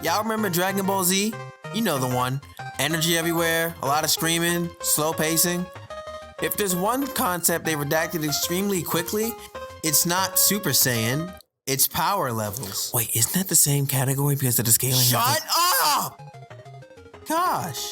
Y'all remember Dragon Ball Z? You know the one. Energy everywhere, a lot of screaming, slow pacing. If there's one concept they redacted extremely quickly, it's not Super Saiyan, it's power levels. Wait, isn't that the same category because of the scaling? Shut up! Gosh.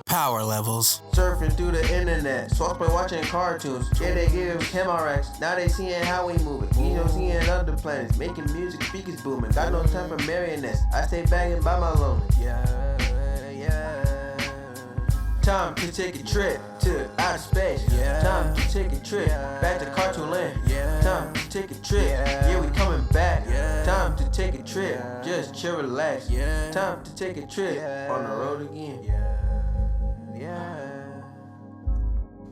Power levels. Surfing through the internet, swaps by watching cartoons. Yeah, they give TVMRS, now they seeing how we move it. You know, seeing other planets, making music, speakers booming. Got no time for marionettes, I stay bagging by my lonely. Yeah. Time to take a trip to outer space. Time to take a trip back to cartoon land. Time to take a trip, yeah, we coming back. Time to take a trip, just chill, relax. Time to take a trip on the road again.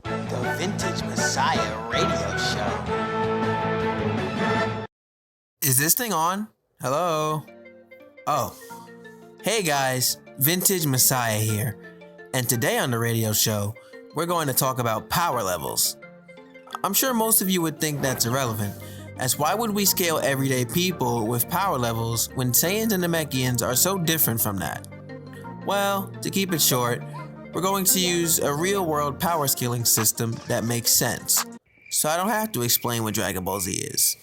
The Vintage Messiah Radio Show. Is this thing on? Hello? Oh. Hey guys, Vintage Messiah here. And today on the radio show, we're going to talk about power levels. I'm sure most of you would think that's irrelevant, as why would we scale everyday people with power levels when Saiyans and Namekians are so different from that? Well, to keep it short, we're going to use a real-world power scaling system that makes sense, so I don't have to explain what Dragon Ball Z is.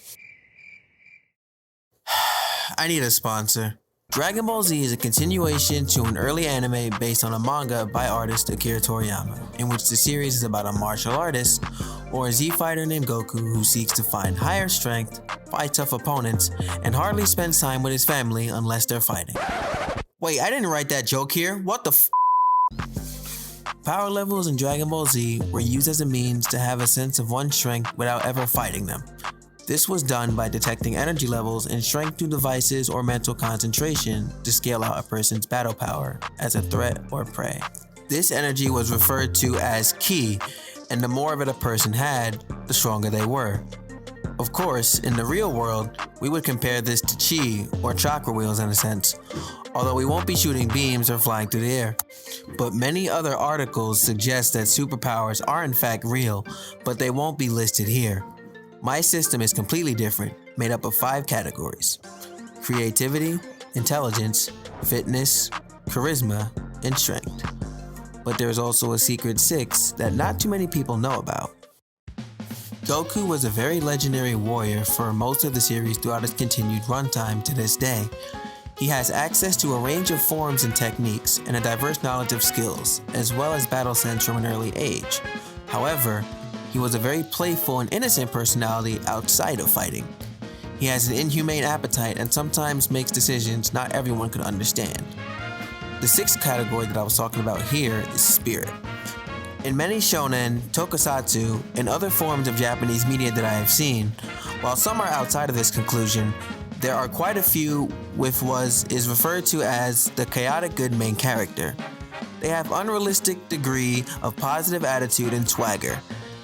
I need a sponsor. Dragon Ball Z is a continuation to an early anime based on a manga by artist Akira Toriyama, in which the series is about a martial artist or a Z-fighter named Goku who seeks to find higher strength, fight tough opponents, and hardly spends time with his family unless they're fighting. Wait, I didn't write that joke here. What the f? Power levels in Dragon Ball Z were used as a means to have a sense of one's strength without ever fighting them. This was done by detecting energy levels and strength through devices or mental concentration to scale out a person's battle power as a threat or prey. This energy was referred to as ki, and the more of it a person had, the stronger they were. Of course, in the real world, we would compare this to chi, or chakra wheels in a sense, although we won't be shooting beams or flying through the air. But many other articles suggest that superpowers are in fact real, but they won't be listed here. My system is completely different, made up of 5 categories: creativity, intelligence, fitness, charisma, and strength. But there's also a secret 6 that not too many people know about. Goku was a very legendary warrior for most of the series throughout its continued runtime to this day. He has access to a range of forms and techniques, and a diverse knowledge of skills, as well as battle sense from an early age. However, he was a very playful and innocent personality outside of fighting. He has an inhumane appetite and sometimes makes decisions not everyone could understand. The 6th category that I was talking about here is spirit. In many shonen, tokusatsu, and other forms of Japanese media that I have seen, while some are outside of this conclusion, there are quite a few with what is referred to as the chaotic good main character. They have unrealistic degree of positive attitude and swagger,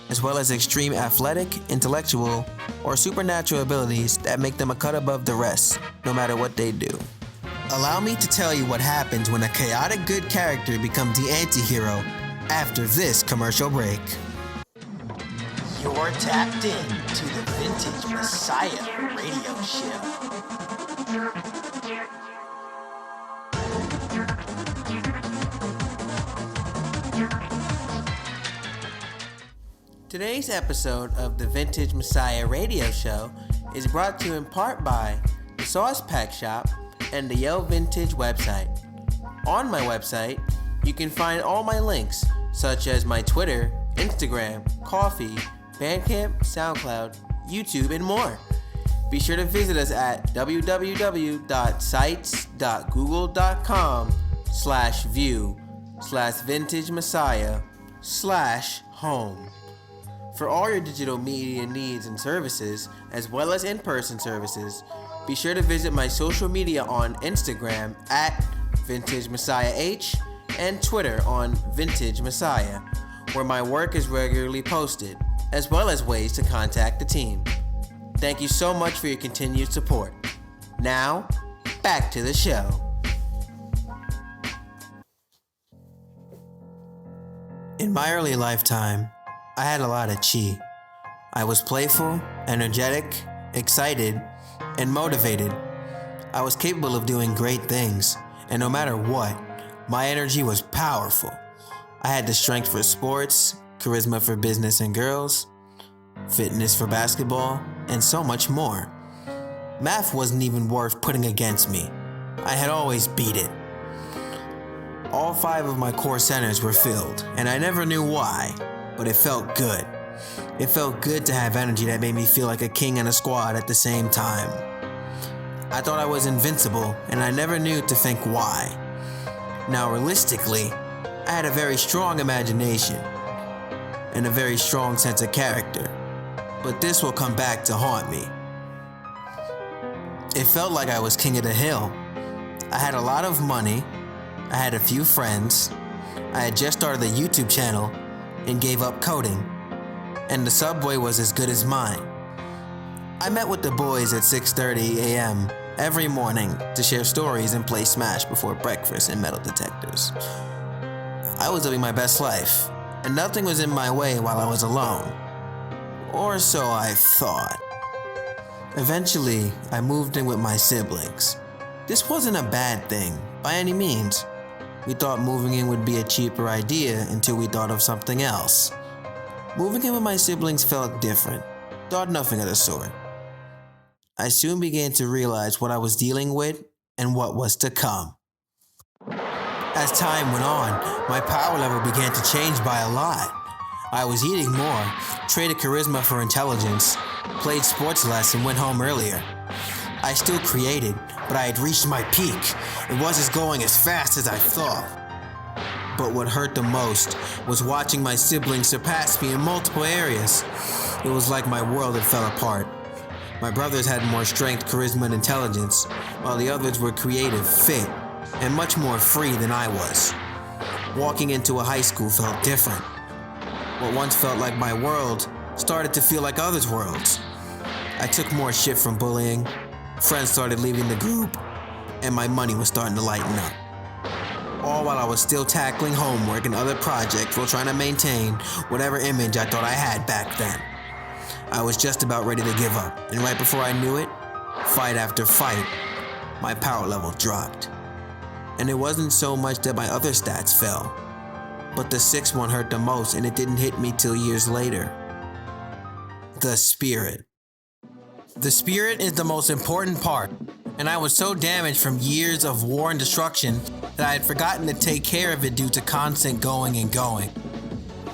as well as extreme athletic, intellectual, or supernatural abilities that make them a cut above the rest, no matter what they do. Allow me to tell you what happens when a chaotic good character becomes the anti-hero after this commercial break. You're tapped in to the Vintage Messiah Radio Show. Today's episode of the Vintage Messiah Radio Show is brought to you in part by the Sauce Pack Shop and the Yo Vintage website. On my website, you can find all my links, such as my Twitter, Instagram, Ko-fi, Bandcamp, SoundCloud, YouTube, and more. Be sure to visit us at www.sites.google.com/view/vintagemessiah/home. For all your digital media needs and services, as well as in-person services, be sure to visit my social media on Instagram at VintageMessiahH and Twitter on Vintage Messiah, where my work is regularly posted, as well as ways to contact the team. Thank you so much for your continued support. Now, back to the show. In my early lifetime, I had a lot of chi. I was playful, energetic, excited, and motivated. I was capable of doing great things, and no matter what, my energy was powerful. I had the strength for sports, charisma for business and girls, fitness for basketball, and so much more. Math wasn't even worth putting against me. I had always beat it. All 5 of my core centers were filled, and I never knew why, but it felt good. It felt good to have energy that made me feel like a king and a squad at the same time. I thought I was invincible, and I never knew to think why. Now, realistically, I had a very strong imagination and a very strong sense of character, but this will come back to haunt me. It felt like I was king of the hill. I had a lot of money, I had a few friends, I had just started a YouTube channel and gave up coding, and the subway was as good as mine. I met with the boys at 6:30 a.m. every morning to share stories and play Smash before breakfast and metal detectors. I was living my best life, and nothing was in my way while I was alone. Or so I thought. Eventually, I moved in with my siblings. This wasn't a bad thing, by any means. We thought moving in would be a cheaper idea until we thought of something else. Moving in with my siblings felt different. Thought nothing of the sort. I soon began to realize what I was dealing with and what was to come. As time went on, my power level began to change by a lot. I was eating more, traded charisma for intelligence, played sports less and went home earlier. I still created, but I had reached my peak. It wasn't going as fast as I thought. But what hurt the most was watching my siblings surpass me in multiple areas. It was like my world had fell apart. My brothers had more strength, charisma, and intelligence, while the others were creative, fit, and much more free than I was. Walking into a high school felt different. What once felt like my world started to feel like others' worlds. I took more shit from bullying, friends started leaving the group, and my money was starting to lighten up. All while I was still tackling homework and other projects while trying to maintain whatever image I thought I had back then. I was just about ready to give up, and right before I knew it, fight after fight, my power level dropped. And it wasn't so much that my other stats fell, but the 6th one hurt the most, and it didn't hit me till years later. The spirit. The spirit is the most important part, and I was so damaged from years of war and destruction that I had forgotten to take care of it due to constant going and going.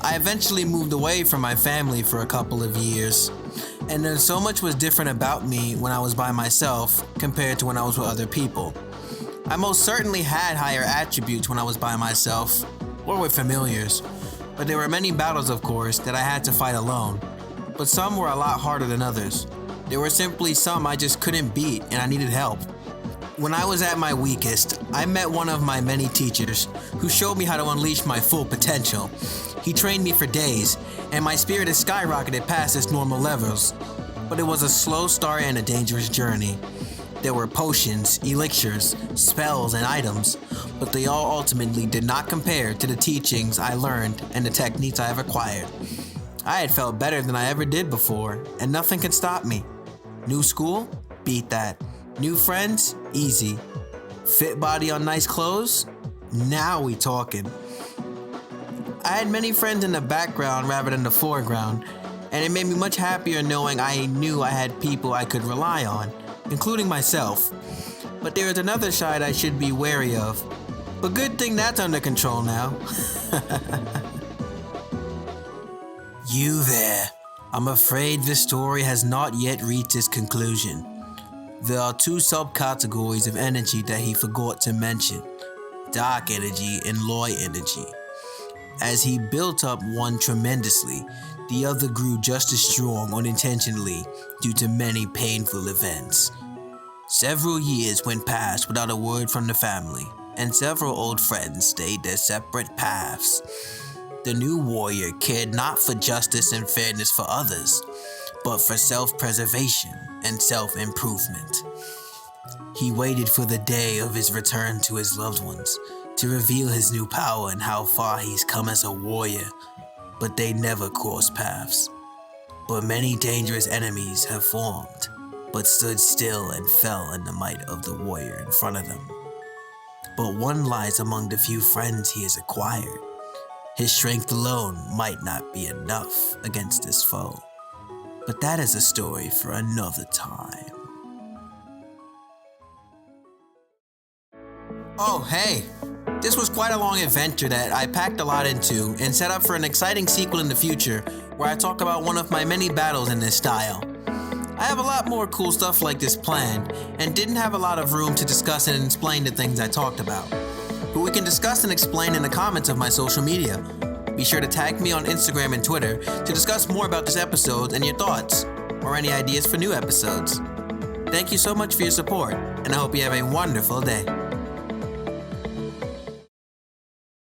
I eventually moved away from my family for a couple of years, and then so much was different about me when I was by myself compared to when I was with other people. I most certainly had higher attributes when I was by myself, or with familiars, but there were many battles, of course, that I had to fight alone, but some were a lot harder than others. There were simply some I just couldn't beat and I needed help. When I was at my weakest, I met one of my many teachers who showed me how to unleash my full potential. He trained me for days, and my spirit had skyrocketed past its normal levels, but it was a slow start and a dangerous journey. There were potions, elixirs, spells, and items, but they all ultimately did not compare to the teachings I learned and the techniques I have acquired. I had felt better than I ever did before, and nothing could stop me. New school? Beat that. New friends? Easy. Fit body on nice clothes? Now we talking. I had many friends in the background rather than the foreground, and it made me much happier knowing I knew I had people I could rely on, including myself. But there is another side I should be wary of. But good thing that's under control now. You there. I'm afraid this story has not yet reached its conclusion. There are 2 subcategories of energy that he forgot to mention: dark energy and light energy. As he built up one tremendously, the other grew just as strong unintentionally due to many painful events. Several years went past without a word from the family, and several old friends stayed their separate paths. The new warrior cared not for justice and fairness for others, but for self-preservation and self-improvement. He waited for the day of his return to his loved ones to reveal his new power and how far he's come as a warrior, but they never crossed paths. But many dangerous enemies have formed, but stood still and fell in the might of the warrior in front of them. But one lies among the few friends he has acquired. His strength alone might not be enough against this foe, but that is a story for another time. Oh, hey! This was quite a long adventure that I packed a lot into and set up for an exciting sequel in the future where I talk about one of my many battles in this style. I have a lot more cool stuff like this planned and didn't have a lot of room to discuss and explain the things I talked about. But we can discuss and explain in the comments of my social media. Be sure to tag me on Instagram and Twitter to discuss more about this episode and your thoughts, or any ideas for new episodes. Thank you so much for your support, and I hope you have a wonderful day.